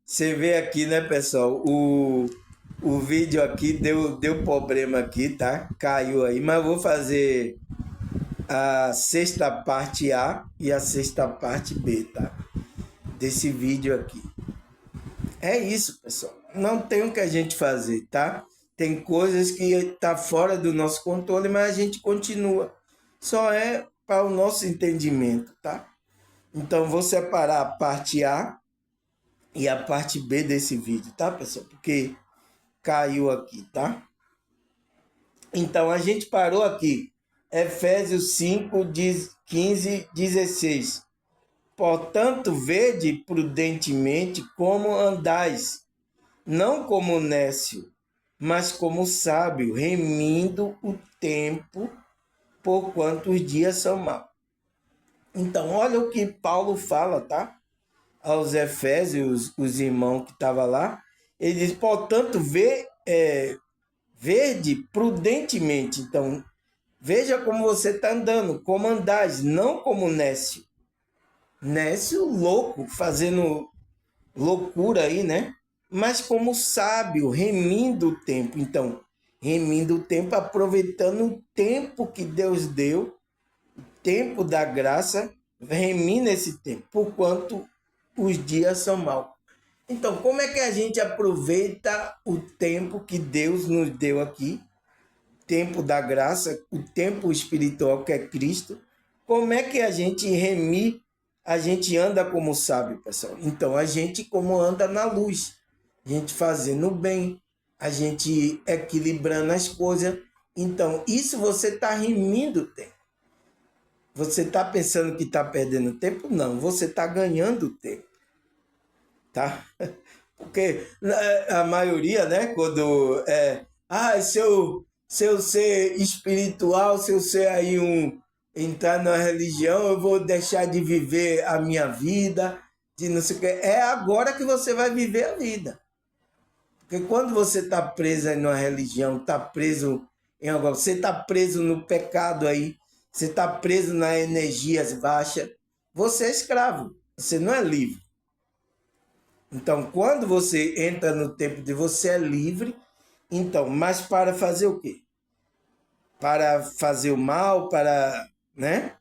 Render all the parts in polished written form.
Você vê aqui, né, pessoal? O vídeo aqui deu problema aqui, tá? Caiu aí, mas eu vou fazer a sexta parte A e a sexta parte B, tá? Desse vídeo aqui. É isso, pessoal. Não tem o que a gente fazer, tá? Tem coisas que tá fora do nosso controle, mas a gente continua. Só é para o nosso entendimento, tá? Então vou separar a parte A e a parte B desse vídeo, tá, pessoal? Porque caiu aqui, tá? Então a gente parou aqui. Efésios 5, 15, 16. Portanto, vede prudentemente como andais, não como nécio, mas como sábio, remindo o tempo, porquanto os dias são maus. Então, olha o que Paulo fala, tá? Aos Efésios, os irmãos que estavam lá. Ele diz, portanto, vede prudentemente. Então, veja como você está andando, como andais, não como nécio. Nécio louco, fazendo loucura aí, né? Mas como sábio, remindo o tempo. Então, remindo o tempo, aproveitando o tempo que Deus deu, tempo da graça, remina esse tempo, porquanto os dias são maus. Então, como é que a gente aproveita o tempo que Deus nos deu aqui, tempo da graça, o tempo espiritual que é Cristo? Como é que a gente a gente anda como sábio, pessoal? Então, a gente como anda na luz, a gente fazendo o bem, a gente equilibrando as coisas. Então, isso você está remindo o tempo. Você está pensando que está perdendo tempo? Não, você está ganhando tempo, tá? Porque a maioria, né, quando se eu ser espiritual, se eu ser aí entrar na religião, eu vou deixar de viver a minha vida, de não sei o que. É agora que você vai viver a vida. Porque quando você está preso aí numa religião, está preso em algo, você está preso no pecado aí, você está preso nas energias baixas, você é escravo, você não é livre. Então, quando você entra no tempo de você é livre, então, mas para fazer o quê? Para fazer o mal, para, né?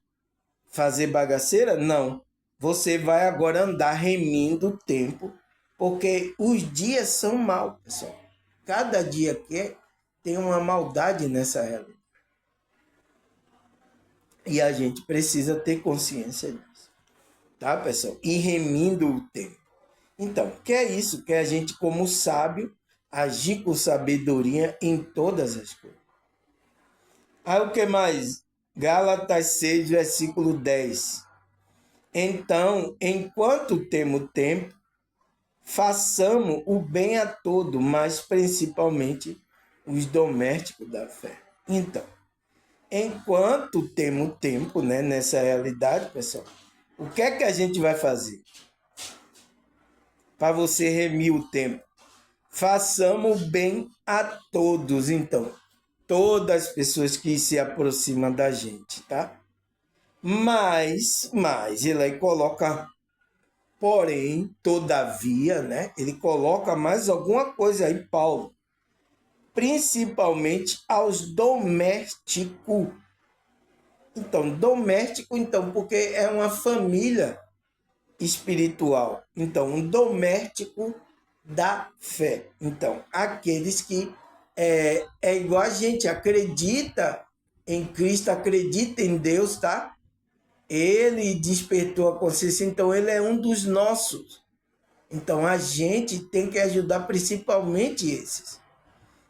Fazer bagaceira? Não. Você vai agora andar remindo o tempo, porque os dias são maus, pessoal. Cada dia que tem uma maldade nessa realidade. E a gente precisa ter consciência disso. Tá, pessoal? E remindo o tempo. Então, que é isso? Que a gente, como sábio, agir com sabedoria em todas as coisas. Aí o que mais? Gálatas 6, versículo 10. Então, enquanto temos tempo, façamos o bem a todo, mas principalmente os domésticos da fé. Então, enquanto temos tempo, né, nessa realidade, pessoal, o que é que a gente vai fazer? Para você remir o tempo. Façamos bem a todos, então. Todas as pessoas que se aproximam da gente, tá? Mas, ele aí coloca, porém, todavia, né? Ele coloca mais alguma coisa aí, Paulo. Principalmente aos domésticos. Então, doméstico, então, porque é uma família espiritual. Então, um doméstico da fé. Então, aqueles que é igual a gente, acredita em Cristo, acredita em Deus, tá? Ele despertou a consciência, então ele é um dos nossos. Então a gente tem que ajudar principalmente esses.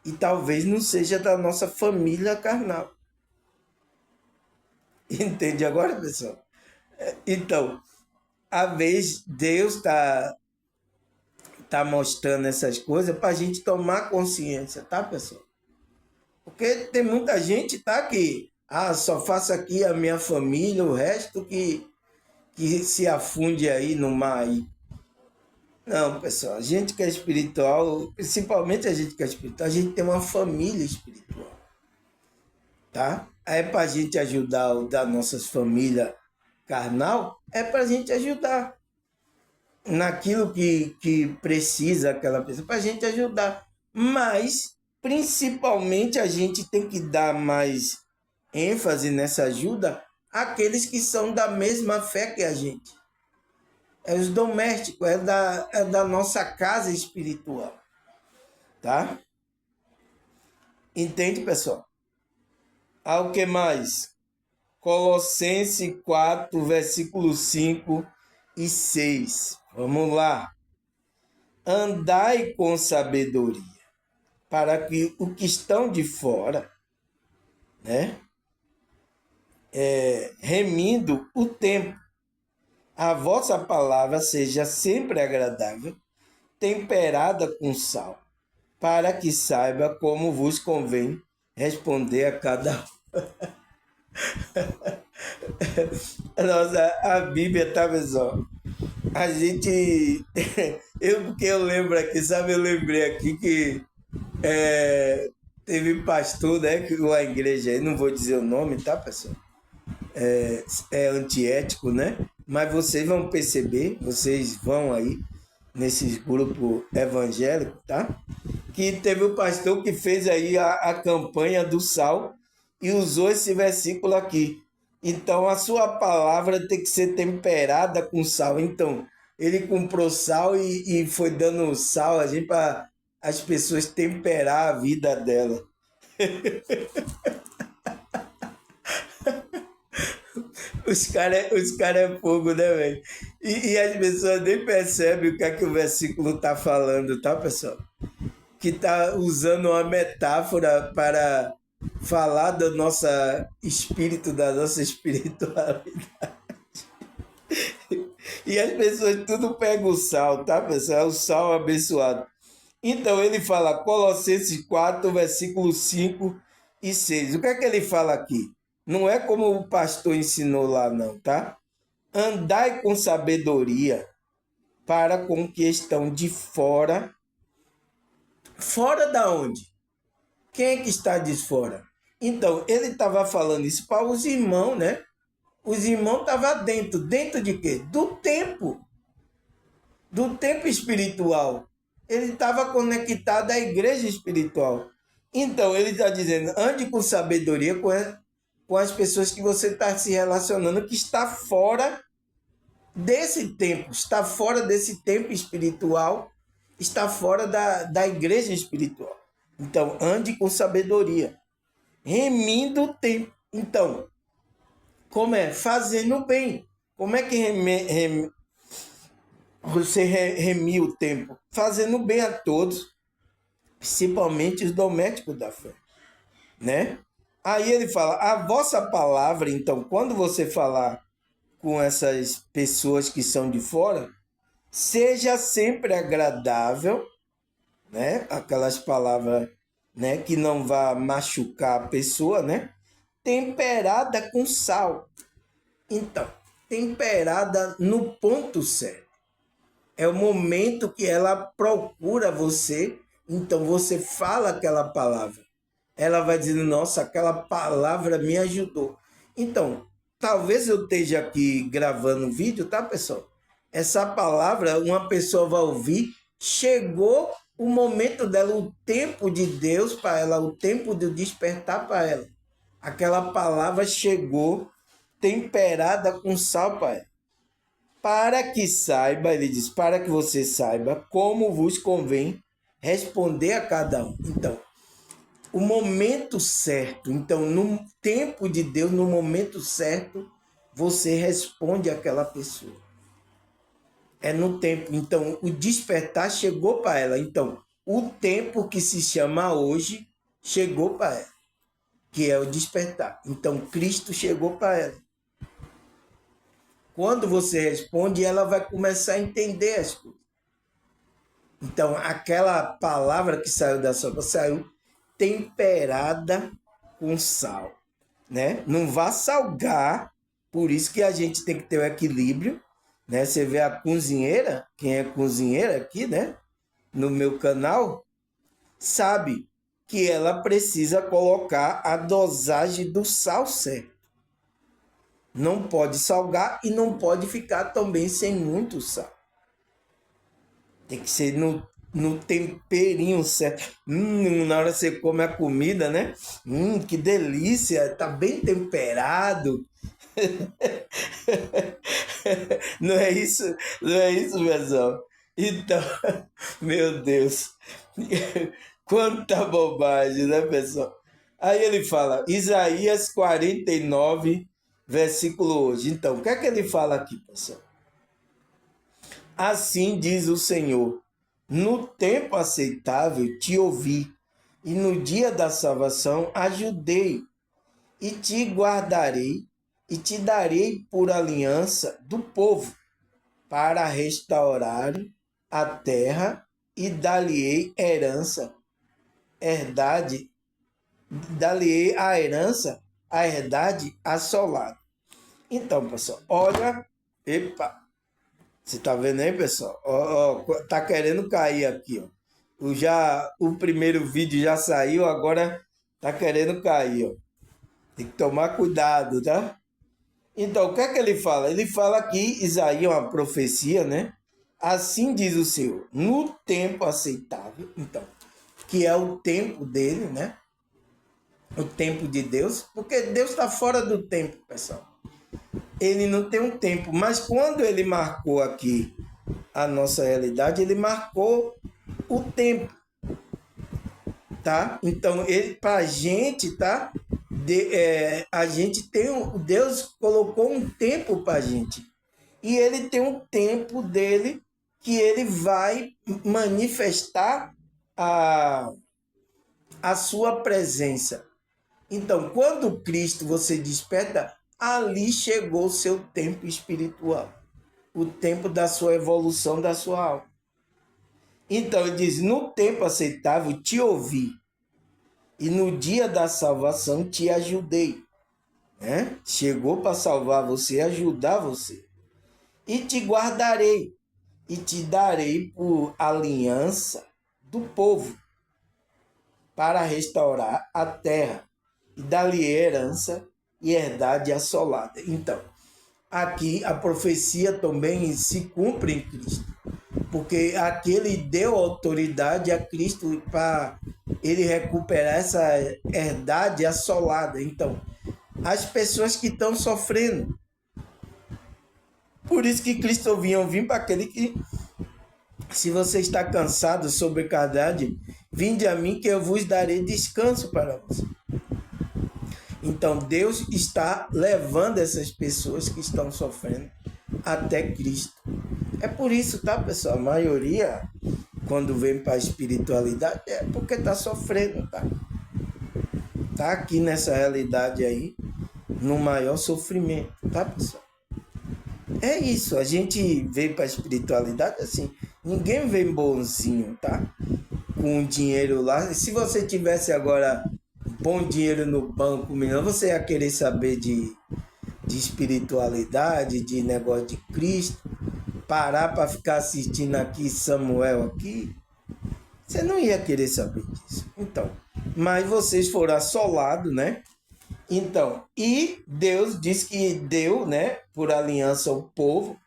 E talvez não seja da nossa família carnal. Entende agora, pessoal? Então, a vez Deus tá mostrando essas coisas para a gente tomar consciência, tá, pessoal? Porque tem muita gente, tá, que só faço aqui a minha família, o resto que se afunde aí no mar aí. Não, pessoal, a gente que é espiritual, principalmente a gente que é espiritual, a gente tem uma família espiritual, tá? É para a gente ajudar o da nossas famílias carnal, é para a gente ajudar. naquilo que precisa aquela pessoa, para a gente ajudar. Mas, principalmente, a gente tem que dar mais ênfase nessa ajuda àqueles que são da mesma fé que a gente. É os domésticos, é da nossa casa espiritual. Tá? Entende, pessoal? Ao que mais? Colossenses 4, versículos 5 e 6. Vamos lá. Andai com sabedoria, para que o que estão de fora, né, remindo o tempo, a vossa palavra seja sempre agradável, temperada com sal, para que saiba como vos convém responder a cada um. Nossa, a Bíblia tá, pessoal. A gente. Porque eu lembro aqui, sabe? Eu lembrei aqui que teve pastor, né? Que a igreja aí, não vou dizer o nome, tá, pessoal? É antiético, né? Mas vocês vão perceber, vocês vão aí nesses grupos evangélicos, tá? Que teve o pastor que fez aí a campanha do sal e usou esse versículo aqui. Então a sua palavra tem que ser temperada com sal. Então ele comprou sal e foi dando sal a gente para as pessoas temperar a vida dela. Os cara é fogo, né, velho? E as pessoas nem percebem o que é que o versículo tá falando, tá, pessoal? Que tá usando uma metáfora para falar do nosso espírito, da nossa espiritualidade. E as pessoas tudo pegam o sal, tá, pessoal? É o sal abençoado. Então ele fala, Colossenses 4, versículos 5 e 6. O que é que ele fala aqui? Não é como o pastor ensinou lá, não, tá? Andai com sabedoria para com que estão de fora. Fora da onde? Quem é que está de fora? Então, ele estava falando isso para os irmãos, né? Os irmãos estavam dentro. Dentro de quê? Do tempo. Do tempo espiritual. Ele estava conectado à igreja espiritual. Então, ele está dizendo, ande com sabedoria com as pessoas que você está se relacionando, que está fora desse tempo, está fora desse tempo espiritual, está fora da igreja espiritual. Então, ande com sabedoria, remindo o tempo. Então, como é? Fazendo bem. Como é que você remia o tempo? Fazendo bem a todos, principalmente os domésticos da fé, né? Aí ele fala, a vossa palavra, então, quando você falar com essas pessoas que são de fora, seja sempre agradável, né? Aquelas palavras, né, que não vá machucar a pessoa, né? Temperada com sal. Então, temperada no ponto certo. É o momento que ela procura você, então você fala aquela palavra. Ela vai dizendo, nossa, aquela palavra me ajudou. Então, talvez eu esteja aqui gravando um vídeo, tá, pessoal? Essa palavra, uma pessoa vai ouvir, chegou o momento dela, o tempo de Deus para ela, o tempo de despertar para ela. Aquela palavra chegou temperada com sal para ela. Para que saiba, ele diz, para que você saiba como vos convém responder a cada um. Então, o momento certo. Então, no tempo de Deus, no momento certo, você responde àquela pessoa. É no tempo. Então, o despertar chegou para ela. Então, o tempo que se chama hoje chegou para ela, que é o despertar. Então, Cristo chegou para ela. Quando você responde, ela vai começar a entender as coisas. Então, aquela palavra que saiu da sua boca saiu temperada com sal, né? Não vá salgar, por isso que a gente tem que ter o equilíbrio, né? Você vê a cozinheira, quem é cozinheira aqui, né? No meu canal, sabe que ela precisa colocar a dosagem do sal certo. Não pode salgar e não pode ficar também sem muito sal. Tem que ser no temperinho certo. Na hora que você come a comida, né? Que delícia, tá bem temperado. Não é isso, pessoal. Então, meu Deus, quanta bobagem, né, pessoal? Aí ele fala, Isaías 49, versículo hoje. Então, o que é que ele fala aqui, pessoal? Assim diz o Senhor, no tempo aceitável te ouvi, e no dia da salvação ajudei, e te guardarei, e te darei por aliança do povo, para restaurar a terra, e dar-lhe herança, herdade, dar-lhe a herdade assolada. Então, pessoal, olha, epa, você tá vendo aí, pessoal? Tá querendo cair aqui, ó. O primeiro vídeo já saiu, agora tá querendo cair, ó. Tem que tomar cuidado, tá? Então, o que é que ele fala? Ele fala que Isaías é uma profecia, né? Assim diz o Senhor, no tempo aceitável, então, que é o tempo dele, né? O tempo de Deus, porque Deus está fora do tempo, pessoal. Ele não tem um tempo, mas quando ele marcou aqui a nossa realidade, ele marcou o tempo, tá? Então, ele pra gente, tá? A gente tem Deus colocou um tempo pra gente. E ele tem um tempo dele que ele vai manifestar a sua presença. Então, quando Cristo você desperta, ali chegou o seu tempo espiritual, o tempo da sua evolução da sua alma. Então, ele diz, no tempo aceitável te ouvi, e no dia da salvação te ajudei. Né? Chegou para salvar você, ajudar você. E te guardarei, e te darei por aliança do povo, para restaurar a terra, e dar-lhe herança e herdade assolada. Então, aqui a profecia também se cumpre em Cristo, porque aqui ele deu autoridade a Cristo para ele recuperar essa herdade assolada. Então, as pessoas que estão sofrendo, por isso que Cristo vir para aquele que, se você está cansado, sobrecarregado, vinde a mim que eu vos darei descanso para você. Então, Deus está levando essas pessoas que estão sofrendo até Cristo. É por isso, tá, pessoal? A maioria, quando vem para a espiritualidade, é porque está sofrendo, tá? Tá aqui nessa realidade aí, no maior sofrimento, tá, pessoal? É isso, a gente veio para a espiritualidade assim, ninguém vem bonzinho, tá? Com dinheiro lá. Se você tivesse agora bom dinheiro no banco, você ia querer saber de espiritualidade, de negócio de Cristo, parar para ficar assistindo aqui Samuel aqui, você não ia querer saber disso. Então, mas vocês foram assolados, né? Então, e Deus diz que deu, né, por aliança ao povo,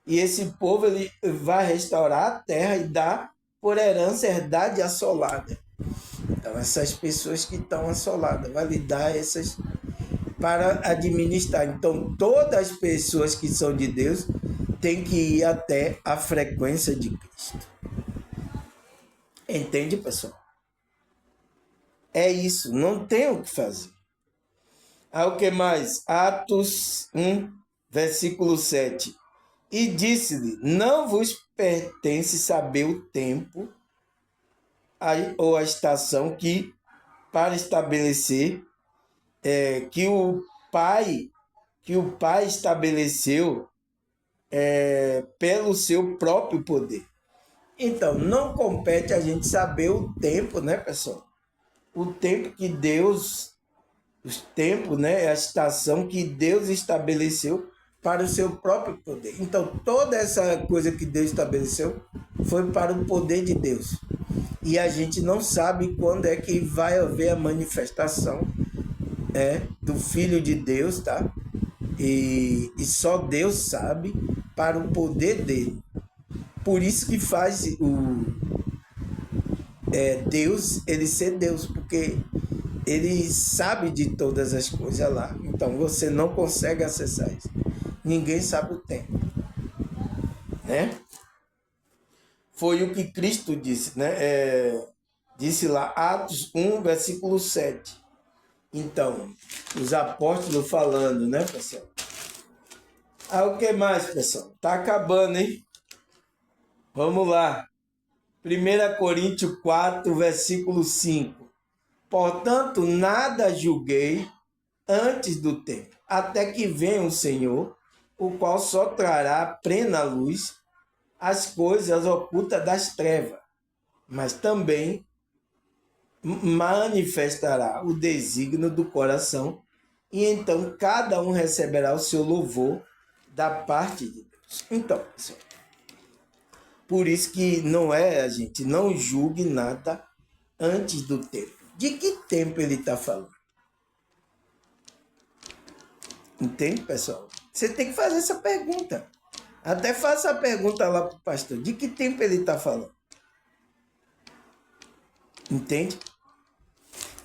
e esse povo ele vai restaurar a terra e dar por herança herdade assolada. Então, essas pessoas que estão assoladas, vai lhe dar essas para administrar. Então, todas as pessoas que são de Deus têm que ir até a frequência de Cristo. Entende, pessoal? É isso, não tem o que fazer. O que mais? Atos 1, versículo 7. E disse-lhe, não vos pertence saber o tempo ou a estação que para estabelecer que o Pai estabeleceu pelo seu próprio poder. Então, não compete a gente saber o tempo, né, pessoal? O tempo que Deus, os tempos, né, a estação que Deus estabeleceu para o seu próprio poder. Então, toda essa coisa que Deus estabeleceu foi para o poder de Deus. E a gente não sabe quando é que vai haver a manifestação do Filho de Deus, tá? E só Deus sabe para o poder dele. por isso que faz Deus, ele ser Deus, porque ele sabe de todas as coisas lá. Então você não consegue acessar isso. Ninguém sabe o tempo, né? Foi o que Cristo disse, né? Disse lá, Atos 1, versículo 7. Então, os apóstolos falando, né, pessoal? O que mais, pessoal? Tá acabando, hein? Vamos lá. 1 Coríntios 4, versículo 5. Portanto, nada julguei antes do tempo, até que venha o Senhor, o qual só trará à plena luz as coisas ocultas das trevas, mas também manifestará o desígnio do coração, e então cada um receberá o seu louvor da parte de Deus. Então, pessoal, por isso que a gente não julgue nada antes do tempo. De que tempo ele está falando? Entende, pessoal? Você tem que fazer essa pergunta. Até faça a pergunta lá para o pastor. De que tempo ele está falando? Entende?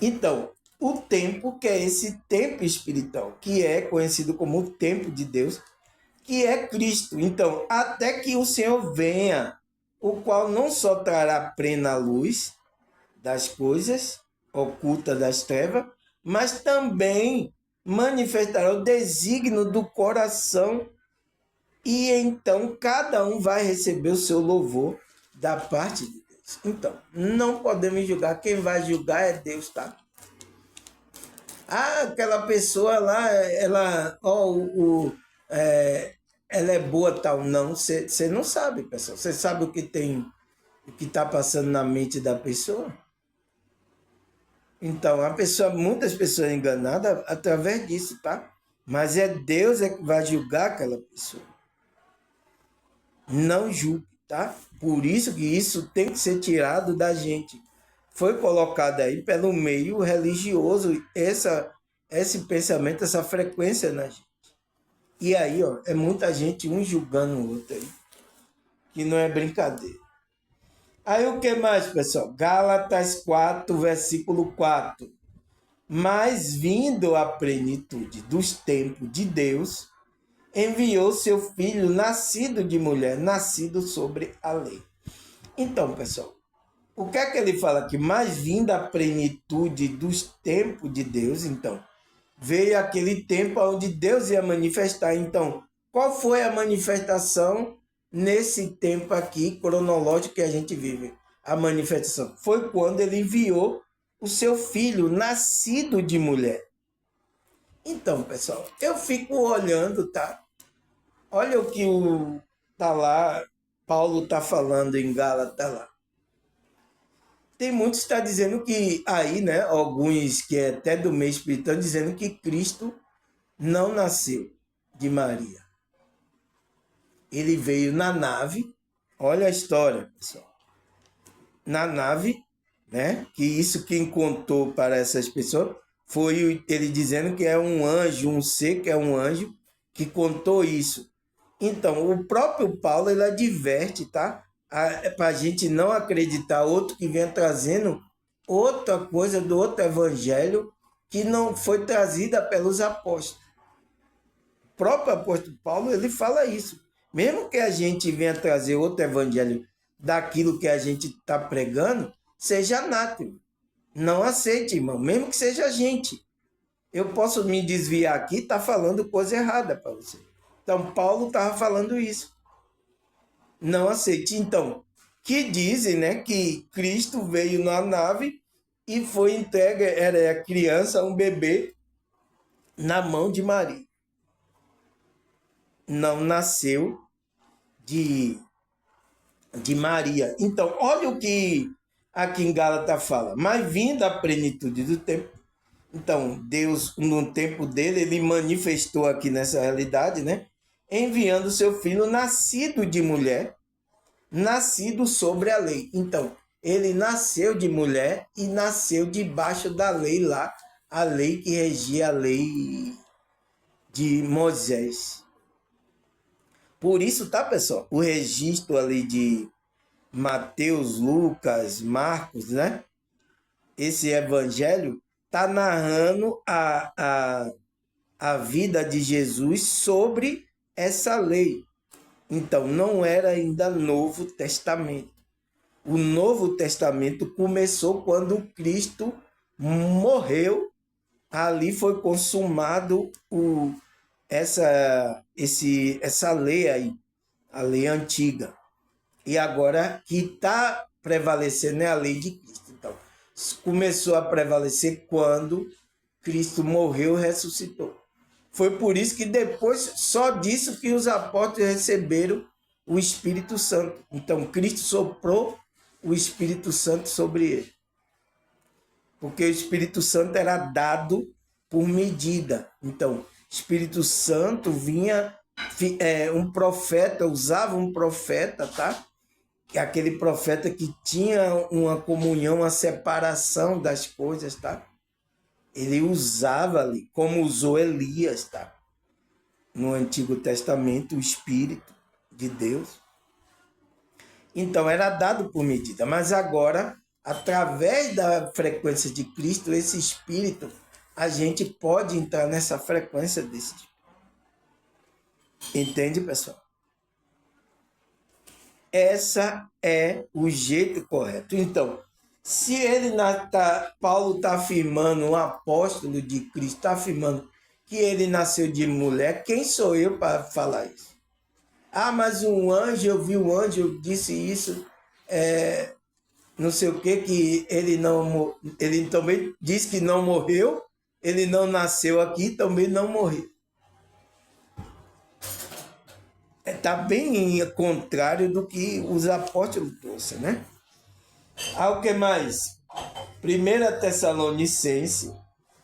Então, o tempo que é esse tempo espiritual, que é conhecido como o tempo de Deus, que é Cristo. Então, até que o Senhor venha, o qual não só trará plena luz das coisas ocultas das trevas, mas também manifestará o desígnio do coração, e então cada um vai receber o seu louvor da parte de Deus. Então, não podemos julgar, quem vai julgar é Deus, tá? Aquela pessoa lá, ela é boa tal. Não, você não sabe, pessoal. Você sabe o que está passando na mente da pessoa? Então, muitas pessoas enganadas através disso, tá? Mas Deus que vai julgar aquela pessoa. Não julgue, tá? Por isso que isso tem que ser tirado da gente. Foi colocado aí pelo meio religioso esse pensamento, essa frequência na gente. E aí, é muita gente um julgando o outro aí, que não é brincadeira. Aí o que mais, pessoal? Gálatas 4, versículo 4. Mas vindo a plenitude dos tempos de Deus, enviou seu filho nascido de mulher, nascido sobre a lei. Então, pessoal, o que é que ele fala aqui? Mas vindo a plenitude dos tempos de Deus, então, veio aquele tempo onde Deus ia manifestar. Então, qual foi a manifestação nesse tempo aqui cronológico que a gente vive? A manifestação foi quando ele enviou o seu filho nascido de mulher. Então, pessoal, eu fico olhando, tá? Olha o que tá lá, Paulo tá falando em Gálatas lá. Tem muitos que estão dizendo que aí, né, alguns que é até do meio espiritual, dizendo que Cristo não nasceu de Maria. Ele veio na nave, olha a história, pessoal. Na nave, né, que isso quem contou para essas pessoas foi ele dizendo que é um anjo, um ser que é um anjo, que contou isso. Então, o próprio Paulo, ele adverte, tá? Para a gente não acreditar outro que vem trazendo outra coisa do outro evangelho que não foi trazida pelos apóstolos. O próprio apóstolo Paulo, ele fala isso. Mesmo que a gente venha trazer outro evangelho daquilo que a gente está pregando, seja anátema. Não aceite, irmão, mesmo que seja a gente. Eu posso me desviar aqui e estar falando coisa errada para você. Então, Paulo estava falando isso. Não aceite. Então, que dizem, né, que Cristo veio na nave e foi entregue, era a criança, um bebê, na mão de Maria. Não nasceu de Maria. Então, olha o que aqui em Gálatas fala. Mas vindo a plenitude do tempo, então, Deus, no tempo dele, ele manifestou aqui nessa realidade, né? Enviando seu filho nascido de mulher, nascido sobre a lei. Então, ele nasceu de mulher e nasceu debaixo da lei lá, a lei que regia a lei de Moisés. Por isso, tá, pessoal? O registro ali de Mateus, Lucas, Marcos, né? Esse evangelho tá narrando a vida de Jesus sobre essa lei. Então, não era ainda Novo Testamento. O Novo Testamento começou quando Cristo morreu. Ali foi consumado essa lei aí, a lei antiga. E agora que está prevalecendo é a lei de Cristo. Então, começou a prevalecer quando Cristo morreu e ressuscitou. Foi por isso que depois, só disso que os apóstolos receberam o Espírito Santo. Então, Cristo soprou o Espírito Santo sobre ele. Porque o Espírito Santo era dado por medida. Então, Espírito Santo vinha, um profeta, usava um profeta, tá? Aquele profeta que tinha uma comunhão, uma separação das coisas, tá? Ele usava ali, como usou Elias, tá? No Antigo Testamento, o Espírito de Deus. Então, era dado por medida. Mas agora, através da frequência de Cristo, esse Espírito, a gente pode entrar nessa frequência desse Espírito. Entende, pessoal? Essa é o jeito correto. Então, se Paulo está afirmando, o apóstolo de Cristo está afirmando que ele nasceu de mulher, quem sou eu para falar isso? Ah, mas um anjo, eu vi um anjo, disse isso, não sei o que ele também disse que não morreu, ele não nasceu aqui, também não morreu. Está bem contrário do que os apóstolos trouxeram, né? O que mais? 1 Tessalonicenses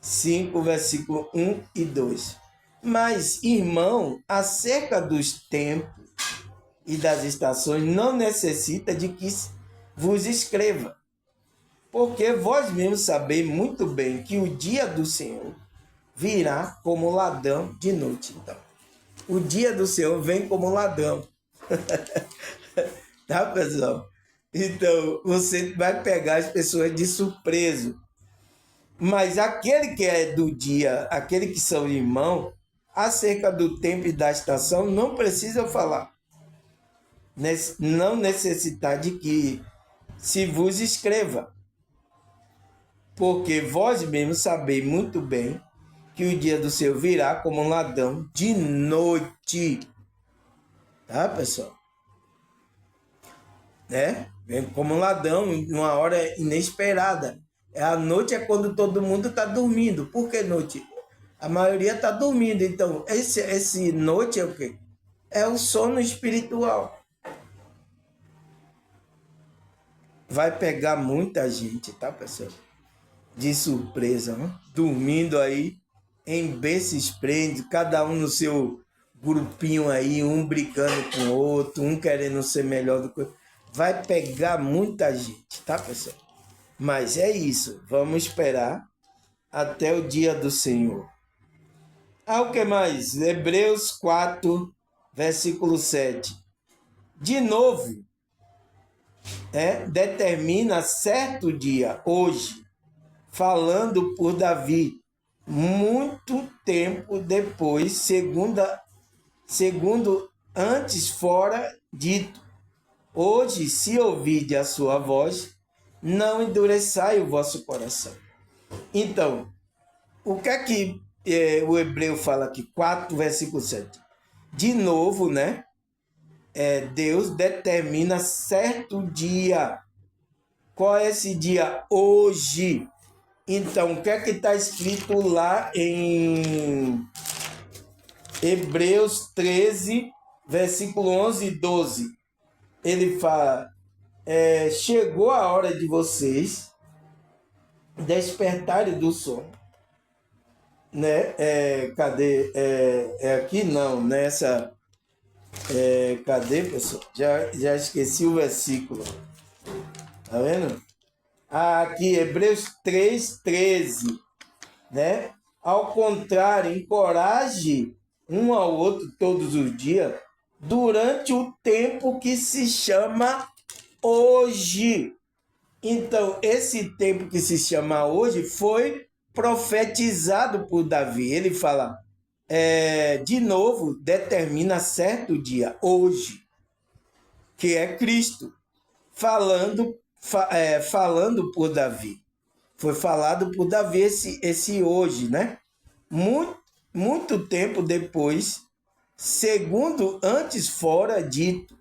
5, versículo 1 e 2. Mas, irmão, acerca dos tempos e das estações, não necessita de que vos escreva, porque vós mesmos sabeis muito bem que o dia do Senhor virá como ladrão de noite. Então, o dia do Senhor vem como ladrão. Tá, pessoal? Então, você vai pegar as pessoas de surpresa. Mas aquele que é do dia, aquele que são irmãos, acerca do tempo e da estação, não precisa falar. Não necessitar de que se vos escreva. Porque vós mesmos sabeis muito bem que o dia do Senhor virá como um ladrão de noite. Tá, pessoal? Né? Vem como um ladrão em uma hora inesperada. A noite é quando todo mundo está dormindo. Por que noite? A maioria está dormindo. Então, esse noite é o quê? É o sono espiritual. Vai pegar muita gente, tá, pessoal? De surpresa, né? Dormindo aí em berço esplêndido, cada um no seu grupinho aí, um brigando com o outro, um querendo ser melhor do que o outro. Vai pegar muita gente, tá, pessoal? Mas é isso, vamos esperar até o dia do Senhor. O que mais? Hebreus 4, versículo 7. De novo, determina certo dia, hoje, falando por Davi, muito tempo depois, segundo antes fora dito, hoje, se ouvide a sua voz, não endureçai o vosso coração. Então, o que é que o Hebreu fala aqui? 4, versículo 7. De novo, né? Deus determina certo dia. Qual é esse dia? Hoje. Então, o que é que está escrito lá em Hebreus 13, versículo 11 e 12? Ele fala, chegou a hora de vocês despertarem do sono. Né? Cadê? Aqui não, nessa... cadê, pessoal? Já esqueci o versículo. Tá vendo? Aqui, Hebreus 3, 13. Né? Ao contrário, encoraje um ao outro todos os dias, durante o tempo que se chama hoje. Então, esse tempo que se chama hoje foi profetizado por Davi. Ele fala, de novo, determina certo dia, hoje, que é Cristo, falando por Davi. Foi falado por Davi esse hoje, né? Muito tempo depois, segundo antes fora dito,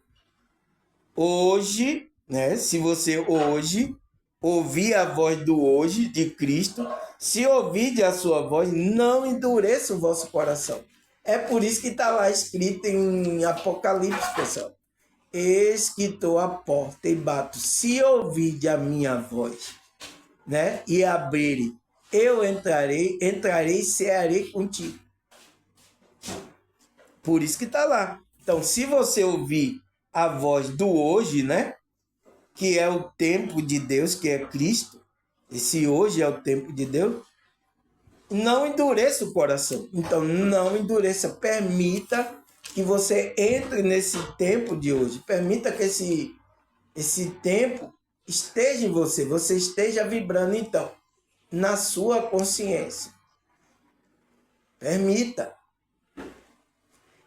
hoje, né? Se você hoje ouvir a voz do hoje de Cristo, se ouvir a sua voz, não endureça o vosso coração. É por isso que está lá escrito em Apocalipse, pessoal. Eis que estou à porta e bato. Se ouvir a minha voz, né? E abrir, eu entrarei e cearei contigo. Por isso que está lá. Então, se você ouvir a voz do hoje, né? Que é o tempo de Deus, que é Cristo, esse hoje é o tempo de Deus, não endureça o coração. Então, não endureça. Permita que você entre nesse tempo de hoje. Permita que esse tempo esteja em você. Você esteja vibrando, então, na sua consciência. Permita.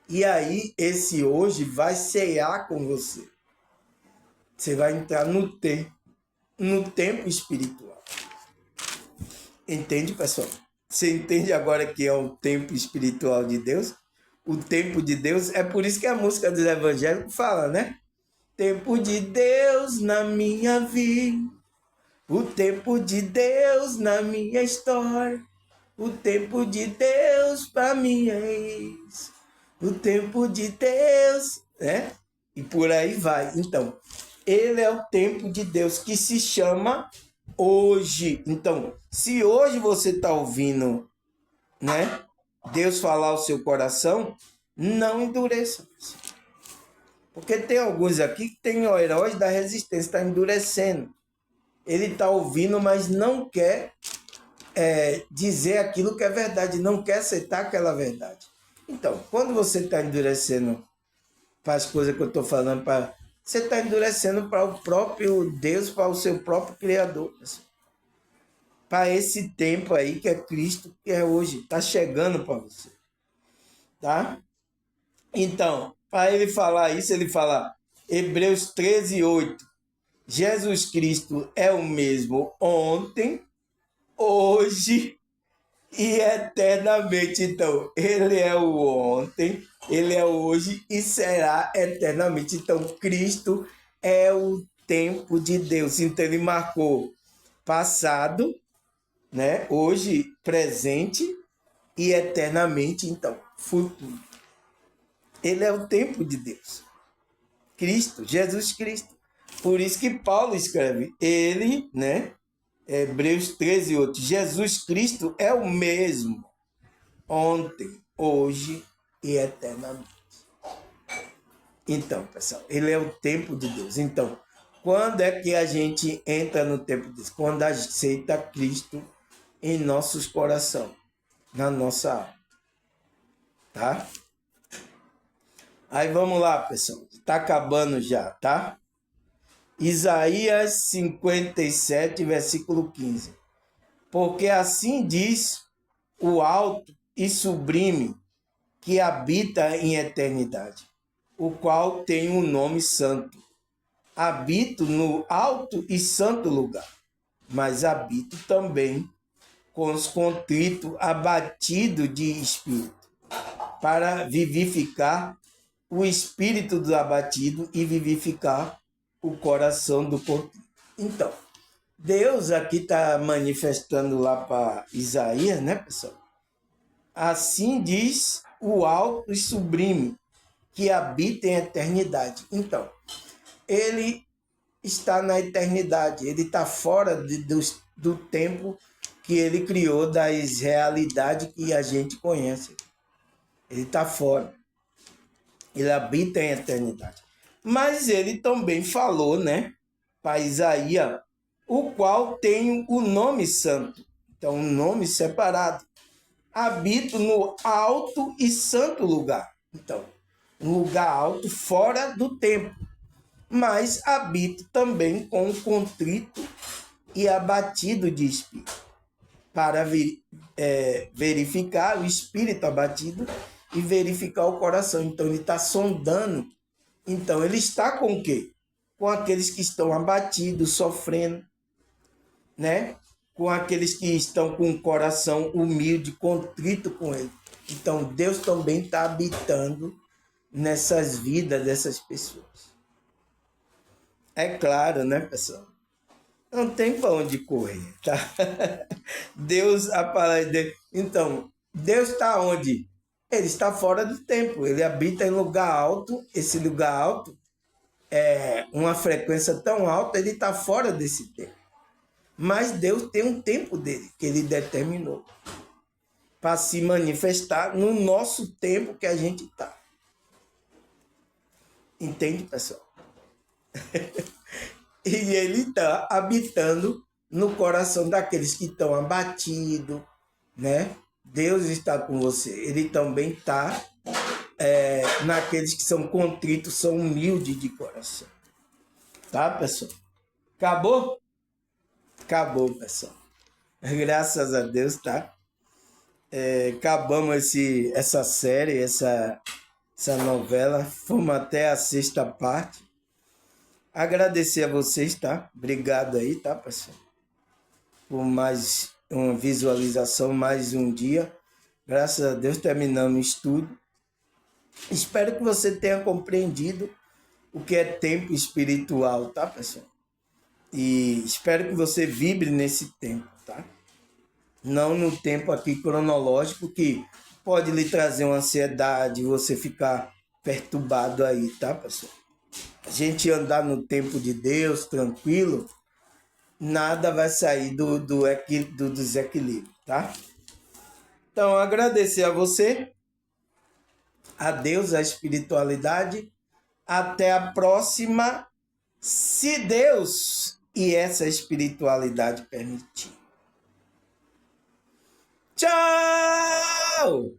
E aí, esse hoje vai cear com você. Você vai entrar no tempo espiritual. Entende, pessoal? Você entende agora que é o tempo espiritual de Deus? O tempo de Deus, é por isso que a música dos evangélicos fala, né? Tempo de Deus na minha vida, o tempo de Deus na minha história, o tempo de Deus para minha ex, o tempo de Deus, né? E por aí vai. Então, ele é o tempo de Deus que se chama hoje. Então, se hoje você está ouvindo, né, Deus falar ao seu coração, não endureça. Porque tem alguns aqui que tem o herói da resistência, está endurecendo. Ele está ouvindo, mas não quer dizer aquilo que é verdade, não quer aceitar aquela verdade. Então, quando você está endurecendo para as coisas que eu estou falando, você está endurecendo para o próprio Deus, para o seu próprio Criador. Para esse tempo aí que é Cristo, que é hoje, está chegando para você. Tá? Então, para ele falar isso, ele fala, Hebreus 13:8, Jesus Cristo é o mesmo ontem, hoje e eternamente. Então, ele é o ontem, ele é o hoje e será eternamente. Então, Cristo é o tempo de Deus. Então, ele marcou passado, né? Hoje, presente e eternamente, então, futuro. Ele é o tempo de Deus. Cristo, Jesus Cristo. Por isso que Paulo escreve, ele, né? Hebreus 13:8. Jesus Cristo é o mesmo ontem, hoje e eternamente. Então, pessoal, ele é o tempo de Deus. Então, quando é que a gente entra no tempo de Deus? Quando aceita Cristo em nossos corações, na nossa alma. Tá? Aí vamos lá, pessoal. Está acabando já, tá? Isaías 57, versículo 15. Porque assim diz o alto e sublime que habita em eternidade, o qual tem um nome santo. Habito no alto e santo lugar, mas habito também com os contritos, abatidos de espírito, para vivificar o espírito do abatido e vivificar o coração do contrito. Então, Deus aqui está manifestando lá para Isaías, né, pessoal? Assim diz o alto e sublime, que habita em eternidade. Então, ele está na eternidade, ele está fora do tempo que ele criou, das realidades que a gente conhece. Ele está fora. Ele habita em eternidade. Mas ele também falou, né, para Isaías, o qual tem o nome santo. Então, um nome separado. Habito no alto e santo lugar. Então, um lugar alto fora do templo, mas habito também com o contrito e abatido de espírito, para verificar o espírito abatido e verificar o coração. Então ele está sondando. Então ele está com o quê? Com aqueles que estão abatidos, sofrendo, né? Com aqueles que estão com o coração humilde, contrito com ele. Então Deus também está habitando nessas vidas dessas pessoas. É claro, né, pessoal? Não tem para onde correr, tá? Deus, a palavra de Deus. Então, Deus está onde? Ele está fora do tempo. Ele habita em lugar alto. Esse lugar alto é uma frequência tão alta, ele está fora desse tempo. Mas Deus tem um tempo dele, que ele determinou, para se manifestar no nosso tempo que a gente está. Entende, pessoal? E ele está habitando no coração daqueles que estão abatidos, né? Deus está com você. Ele também está naqueles que são contritos, são humildes de coração. Tá, pessoal? Acabou? Acabou, pessoal. Graças a Deus, tá? Acabamos essa série, essa novela. Fomos até a 6ª parte. Agradecer a vocês, tá? Obrigado aí, tá, pessoal? Por mais uma visualização, mais um dia. Graças a Deus terminamos o estudo. Espero que você tenha compreendido o que é tempo espiritual, tá, pessoal? E espero que você vibre nesse tempo, tá? Não no tempo aqui cronológico que pode lhe trazer uma ansiedade, você ficar perturbado aí, tá, pessoal? A gente andar no tempo de Deus, tranquilo, nada vai sair do desequilíbrio, tá? Então, agradecer a você, a Deus, a espiritualidade. Até a próxima, se Deus e essa espiritualidade permitir. Tchau!